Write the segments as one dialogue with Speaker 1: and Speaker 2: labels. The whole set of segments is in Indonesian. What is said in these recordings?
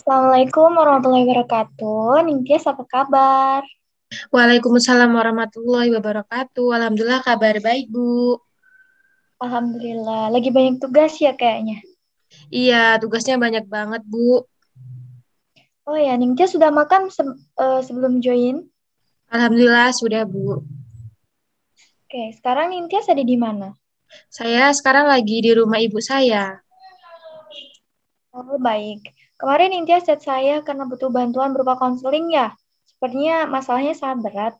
Speaker 1: Assalamualaikum warahmatullahi wabarakatuh. Ningtyas, apa kabar?
Speaker 2: Waalaikumsalam warahmatullahi wabarakatuh. Alhamdulillah kabar baik, Bu.
Speaker 1: Alhamdulillah. Lagi banyak tugas ya kayaknya.
Speaker 2: Iya, tugasnya banyak banget, Bu.
Speaker 1: Oh ya, Ningtyas sudah makan sebelum join?
Speaker 2: Alhamdulillah sudah, Bu.
Speaker 1: Oke, sekarang Ningtyas ada di mana?
Speaker 2: Saya sekarang lagi di rumah ibu saya.
Speaker 1: Oh, baik. Kemarin Ningtyas chat saya karena butuh bantuan berupa konseling ya. Sepertinya masalahnya sangat berat.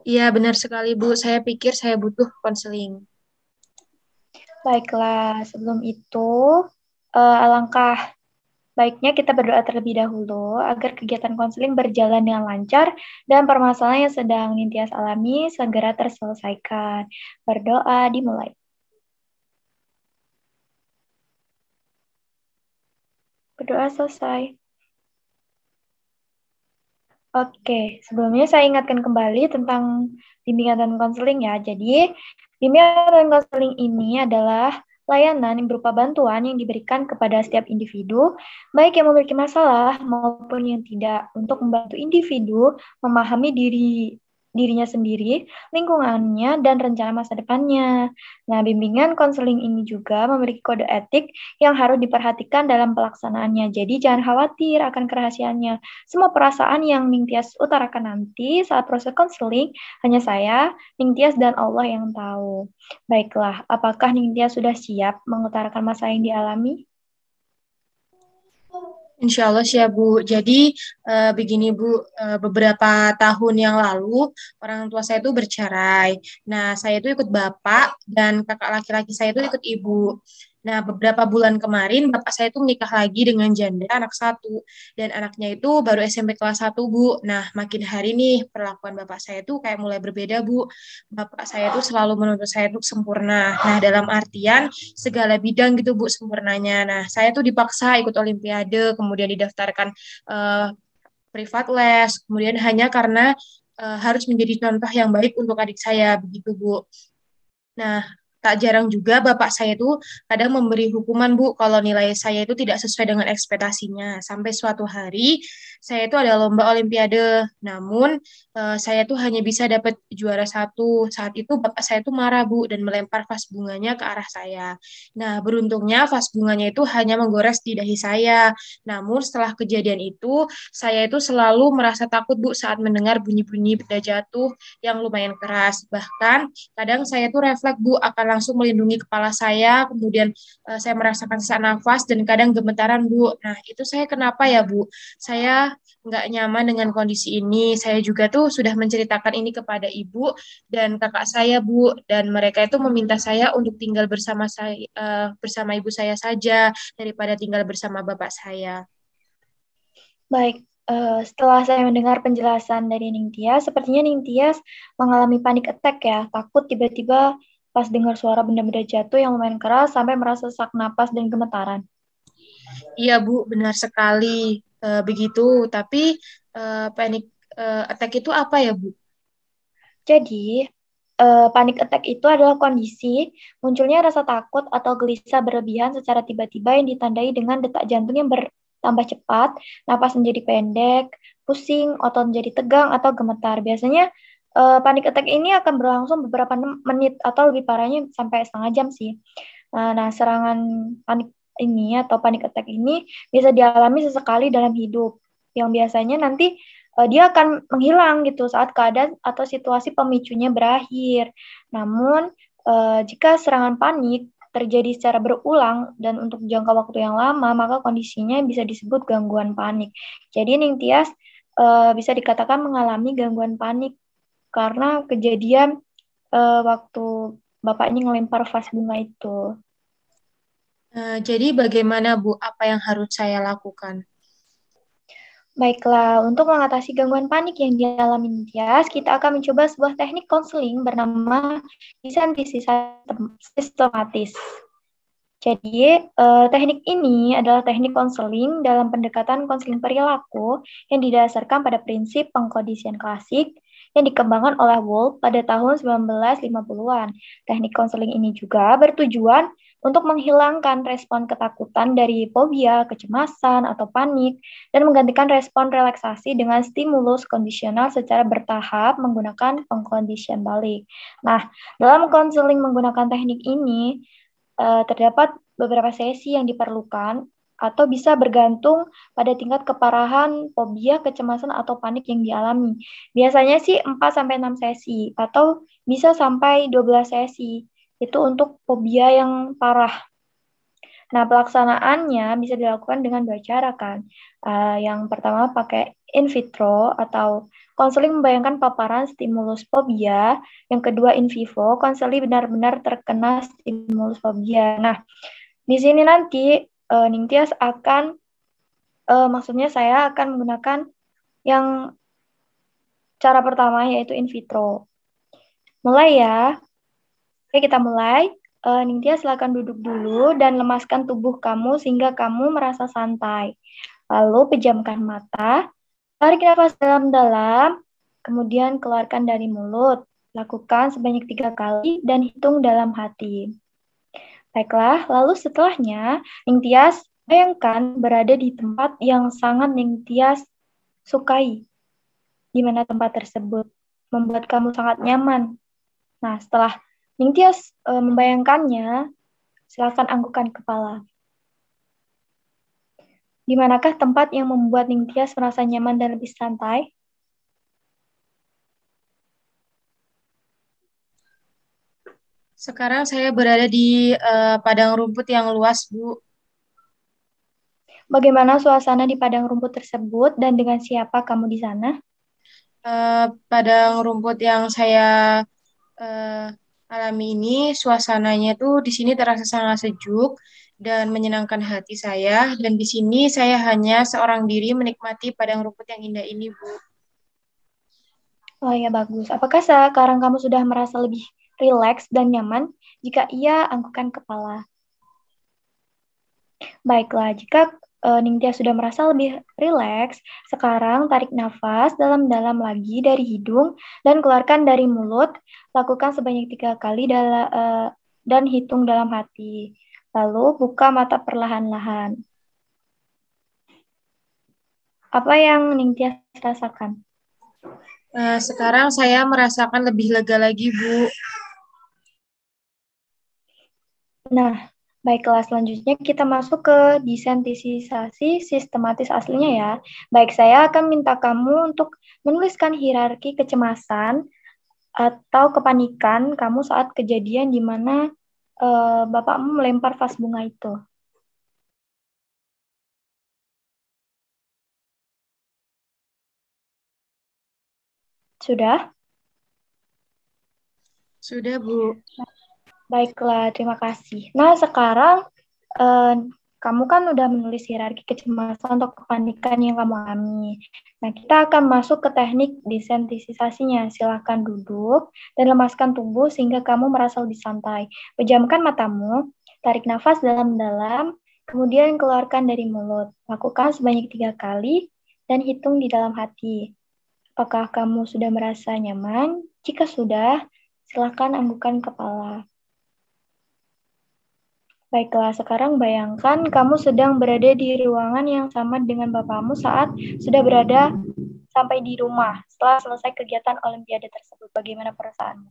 Speaker 2: Iya, benar sekali, Bu. Saya pikir saya butuh konseling.
Speaker 1: Baiklah, sebelum itu alangkah baiknya kita berdoa terlebih dahulu agar kegiatan konseling berjalan dengan lancar dan permasalahan yang sedang Ningtyas alami segera terselesaikan. Berdoa dimulai. Berdoa selesai. Oke, sebelumnya saya ingatkan kembali tentang bimbingan dan konseling ya. Jadi, bimbingan dan konseling ini adalah layanan yang berupa bantuan yang diberikan kepada setiap individu, baik yang memiliki masalah maupun yang tidak, untuk membantu individu memahami dirinya sendiri, lingkungannya, dan rencana masa depannya. Nah, bimbingan konseling ini juga memiliki kode etik yang harus diperhatikan dalam pelaksanaannya. Jadi, jangan khawatir akan kerahasiaannya. Semua perasaan yang Ningtyas utarakan nanti saat proses konseling hanya saya, Ningtyas, dan Allah yang tahu. Baiklah, apakah Ningtyas sudah siap mengutarakan masalah yang dialami?
Speaker 2: Insya Allah sih ya, Bu. Jadi, begini, Bu. Beberapa tahun yang lalu, orang tua saya itu bercerai. Nah, saya itu ikut bapak dan kakak laki-laki saya itu ikut ibu. Nah, beberapa bulan kemarin, bapak saya itu menikah lagi dengan janda anak satu. Dan anaknya itu baru SMP kelas 1, Bu. Nah, makin hari nih, perlakuan bapak saya itu kayak mulai berbeda, Bu. Bapak saya itu selalu menuntut saya untuk sempurna. Nah, dalam artian, segala bidang gitu Bu sempurnanya. Nah, saya tuh dipaksa ikut olimpiade, kemudian didaftarkan eh, privat les, kemudian hanya karena harus menjadi contoh yang baik untuk adik saya begitu Bu. Nah, tak jarang juga bapak saya itu kadang memberi hukuman, Bu, kalau nilai saya itu tidak sesuai dengan ekspektasinya. Sampai suatu hari, saya itu ada lomba olimpiade. Namun, saya tuh hanya bisa dapat juara satu. Saat itu bapak saya tuh marah, Bu, dan melempar vas bunganya ke arah saya. Nah, beruntungnya vas bunganya itu hanya menggores di dahi saya. Namun, setelah kejadian itu, saya itu selalu merasa takut, Bu, saat mendengar bunyi-bunyi benda jatuh yang lumayan keras. Bahkan, kadang saya tuh refleks Bu akan langsung melindungi kepala saya, kemudian saya merasakan sesak nafas dan kadang gemetaran Bu. Nah itu saya kenapa ya Bu? Saya nggak nyaman dengan kondisi ini. Saya juga tuh sudah menceritakan ini kepada ibu dan kakak saya Bu, dan mereka itu meminta saya untuk tinggal bersama saya bersama ibu saya saja daripada tinggal bersama bapak saya.
Speaker 1: Baik, setelah saya mendengar penjelasan dari Ningtyas, sepertinya Ningtyas mengalami panic attack ya, takut tiba-tiba pas dengar suara benda-benda jatuh yang lumayan keras sampai merasa sesak napas dan gemetaran.
Speaker 2: Iya Bu, benar sekali begitu. Tapi panic attack itu apa ya Bu?
Speaker 1: Jadi, panic attack itu adalah kondisi munculnya rasa takut atau gelisah berlebihan secara tiba-tiba yang ditandai dengan detak jantung yang bertambah cepat, napas menjadi pendek, pusing, otot menjadi tegang atau gemetar. Biasanya panic attack ini akan berlangsung beberapa menit atau lebih parahnya sampai setengah jam sih. Nah, serangan panik ini atau panic attack ini bisa dialami sesekali dalam hidup, yang biasanya nanti dia akan menghilang gitu saat keadaan atau situasi pemicunya berakhir. Namun, jika serangan panik terjadi secara berulang dan untuk jangka waktu yang lama, maka kondisinya bisa disebut gangguan panik. Jadi, Ningtyas bisa dikatakan mengalami gangguan panik karena kejadian waktu bapaknya ngelempar vas bunga itu.
Speaker 2: Jadi bagaimana Bu? Apa yang harus saya lakukan?
Speaker 1: Baiklah, untuk mengatasi gangguan panik yang dialami Nitias, kita akan mencoba sebuah teknik konseling bernama desain sistematis. Jadi, teknik ini adalah teknik konseling dalam pendekatan konseling perilaku yang didasarkan pada prinsip pengkondisian klasik yang dikembangkan oleh Wolff pada tahun 1950-an. Teknik konseling ini juga bertujuan untuk menghilangkan respon ketakutan dari fobia, kecemasan, atau panik, dan menggantikan respon relaksasi dengan stimulus kondisional secara bertahap menggunakan pengkondisian balik. Nah, dalam konseling menggunakan teknik ini, terdapat beberapa sesi yang diperlukan atau bisa bergantung pada tingkat keparahan fobia, kecemasan, atau panik yang dialami. Biasanya sih 4-6 sesi atau bisa sampai 12 sesi. Itu untuk fobia yang parah. Nah, pelaksanaannya bisa dilakukan dengan 2 cara kan. Yang pertama pakai in vitro atau konseling membayangkan paparan stimulus fobia. Yang kedua in vivo, konseling benar-benar terkena stimulus fobia. Nah, di sini nanti Ningtyas akan, maksudnya saya akan menggunakan yang cara pertama yaitu in vitro. Mulai ya. Oke, kita mulai. Ningtyas silakan duduk dulu dan lemaskan tubuh kamu sehingga kamu merasa santai. Lalu pejamkan mata, tarik nafas dalam-dalam, kemudian keluarkan dari mulut. Lakukan sebanyak 3 kali dan hitung dalam hati. Baiklah, lalu setelahnya, Ningtyas bayangkan berada di tempat yang sangat Ningtyas sukai. Di mana tempat tersebut membuat kamu sangat nyaman. Nah, setelah Ningtyas membayangkannya, silakan anggukan kepala. Di manakah tempat yang membuat Ningtyas merasa nyaman dan lebih santai?
Speaker 2: Sekarang saya berada di padang rumput yang luas, Bu.
Speaker 1: Bagaimana suasana di padang rumput tersebut dan dengan siapa kamu di sana?
Speaker 2: Padang rumput yang saya eh, alami ini, suasananya tuh di sini terasa sangat sejuk dan menyenangkan hati saya. Dan di sini saya hanya seorang diri menikmati padang rumput yang indah ini, Bu.
Speaker 1: Oh ya, bagus. Apakah sekarang kamu sudah merasa lebih rileks dan nyaman? Jika iya, anggukan kepala. Baiklah, jika Ningtyas sudah merasa lebih rileks, sekarang tarik nafas dalam-dalam lagi dari hidung dan keluarkan dari mulut. Lakukan sebanyak 3 kali dan hitung dalam hati. Lalu buka mata perlahan-lahan. Apa yang Ningtyas rasakan?
Speaker 2: Sekarang saya merasakan lebih lega lagi, Bu.
Speaker 1: Nah, baiklah, selanjutnya kita masuk ke desensitisasi sistematis aslinya ya. Baik, saya akan minta kamu untuk menuliskan hierarki kecemasan atau kepanikan kamu saat kejadian di mana bapakmu melempar vas bunga itu. Sudah?
Speaker 2: Sudah, Bu.
Speaker 1: Baiklah, terima kasih. Nah, sekarang eh, kamu kan udah menulis hierarki kecemasan atau kepanikan yang kamu alami. Nah, kita akan masuk ke teknik desensitisasinya. Silakan duduk dan lemaskan tubuh sehingga kamu merasa lebih santai. Pejamkan matamu, tarik nafas dalam-dalam, kemudian keluarkan dari mulut. Lakukan sebanyak 3 kali dan hitung di dalam hati. Apakah kamu sudah merasa nyaman? Jika sudah, silakan anggukan kepala. Baiklah, sekarang bayangkan kamu sedang berada di ruangan yang sama dengan bapakmu saat sudah berada sampai di rumah setelah selesai kegiatan Olimpiade tersebut. Bagaimana perasaanmu?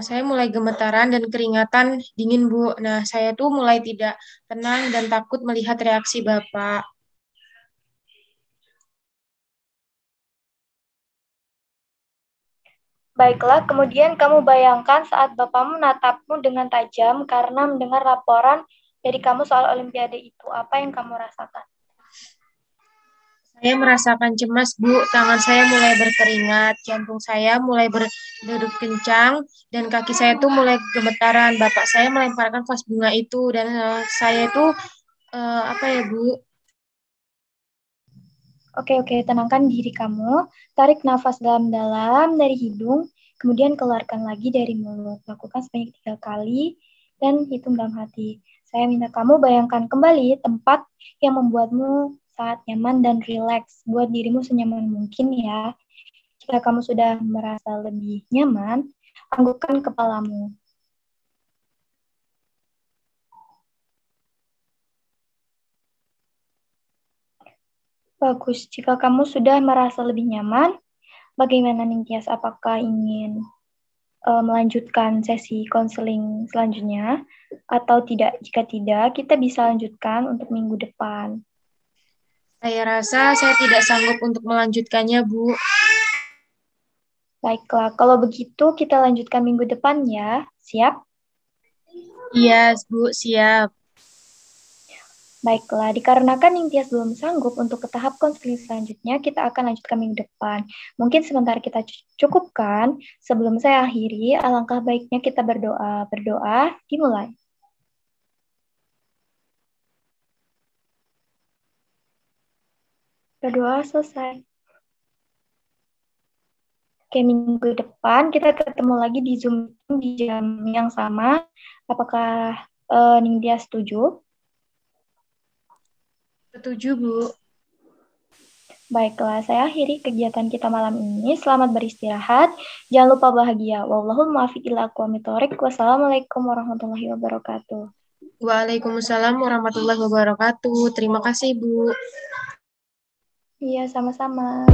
Speaker 2: Saya mulai gemetaran dan keringatan dingin, Bu. Nah, saya tuh mulai tidak tenang dan takut melihat reaksi Bapak.
Speaker 1: Baiklah, kemudian kamu bayangkan saat bapakmu menatapmu dengan tajam karena mendengar laporan dari kamu soal Olimpiade itu. Apa yang kamu rasakan?
Speaker 2: Saya merasakan cemas, Bu. Tangan saya mulai berkeringat, jantung saya mulai berdegup kencang, dan kaki saya tuh mulai gemetaran. Bapak saya melemparkan vas bunga itu, dan saya tuh, apa ya, Bu?
Speaker 1: Oke, tenangkan diri kamu. Tarik nafas dalam-dalam dari hidung, kemudian keluarkan lagi dari mulut. Lakukan sebanyak 3 kali dan hitung dalam hati. Saya minta kamu bayangkan kembali tempat yang membuatmu sangat nyaman dan rileks. Buat dirimu senyaman mungkin ya. Jika kamu sudah merasa lebih nyaman, anggukkan kepalamu. Bagus. Jika kamu sudah merasa lebih nyaman, bagaimana Ningtyas? Apakah ingin melanjutkan sesi konseling selanjutnya atau tidak? Jika tidak, kita bisa lanjutkan untuk minggu depan.
Speaker 2: Saya rasa saya tidak sanggup untuk melanjutkannya, Bu.
Speaker 1: Baiklah, kalau begitu kita lanjutkan minggu depan ya. Siap?
Speaker 2: Iya, Bu, siap.
Speaker 1: Baiklah, dikarenakan Ningtyas belum sanggup untuk ke tahap konseling selanjutnya, kita akan lanjutkan minggu depan. Mungkin sebentar kita cukupkan. Sebelum saya akhiri, alangkah baiknya kita berdoa. Berdoa, dimulai. Berdoa selesai. Oke, minggu depan kita ketemu lagi di Zoom di jam yang sama. Apakah Ningtyas setuju?
Speaker 2: Setuju, Bu.
Speaker 1: Baiklah, saya akhiri kegiatan kita malam ini. Selamat beristirahat. Jangan lupa bahagia. Wallahul muwaffiq ila aqwamit thoriq. Wassalamualaikum warahmatullahi wabarakatuh.
Speaker 2: Waalaikumsalam warahmatullahi wabarakatuh. Terima kasih, Bu.
Speaker 1: Iya, sama-sama.